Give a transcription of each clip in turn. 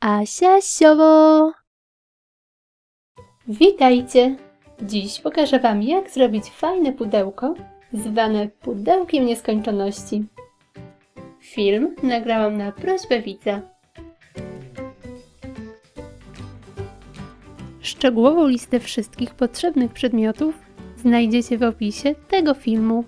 Asia Siowo! Witajcie! Dziś pokażę Wam, jak zrobić fajne pudełko zwane pudełkiem nieskończoności. Film nagrałam na prośbę widza. Szczegółową listę wszystkich potrzebnych przedmiotów znajdziecie w opisie tego filmu.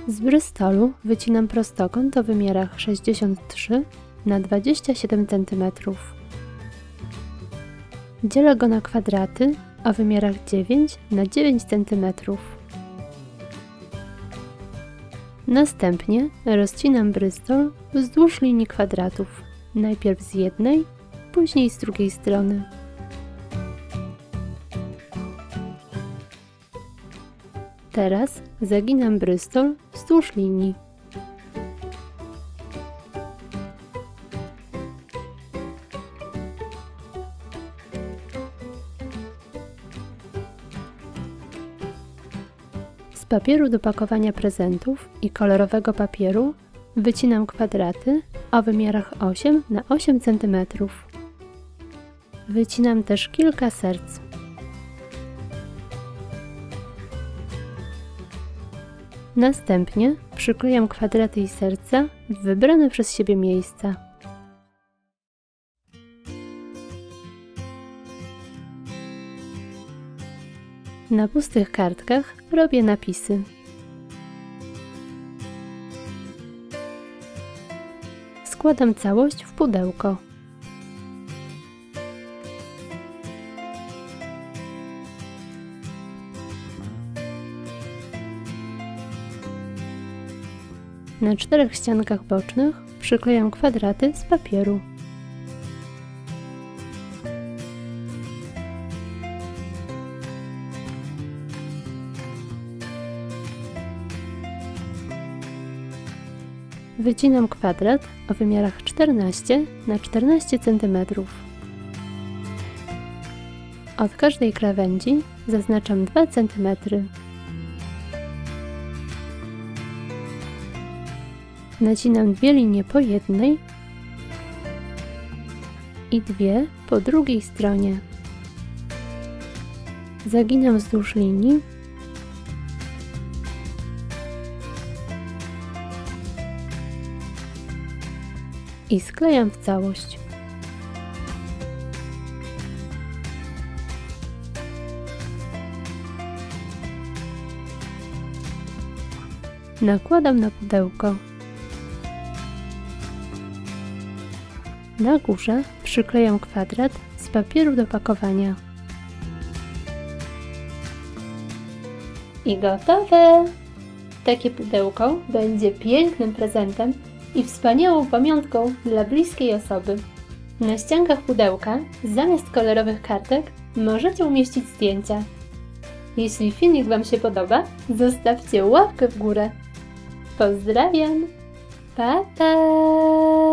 Z Bristolu wycinam prostokąt o wymiarach 63 na 27 cm. Dzielę go na kwadraty o wymiarach 9 na 9 cm. Następnie rozcinam Bristol wzdłuż linii kwadratów, najpierw z jednej, później z drugiej strony. Teraz zaginam Bristol wzdłuż linii. Z papieru do pakowania prezentów i kolorowego papieru wycinam kwadraty o wymiarach 8 na 8 cm. Wycinam też kilka serc. Następnie przyklejam kwadraty i serca w wybrane przez siebie miejsca. Na pustych kartkach robię napisy. Składam całość w pudełko. Na 4 ściankach bocznych przyklejam kwadraty z papieru. Wycinam kwadrat o wymiarach 14 na 14 cm. Od każdej krawędzi zaznaczam 2 cm. Nacinam 2 linie po jednej i 2 po drugiej stronie. Zaginam wzdłuż linii i sklejam w całość. Nakładam na pudełko. Na górze przyklejam kwadrat z papieru do pakowania. I gotowe! Takie pudełko będzie pięknym prezentem i wspaniałą pamiątką dla bliskiej osoby. Na ściankach pudełka zamiast kolorowych kartek możecie umieścić zdjęcia. Jeśli filmik Wam się podoba, zostawcie łapkę w górę. Pozdrawiam! Pa, pa!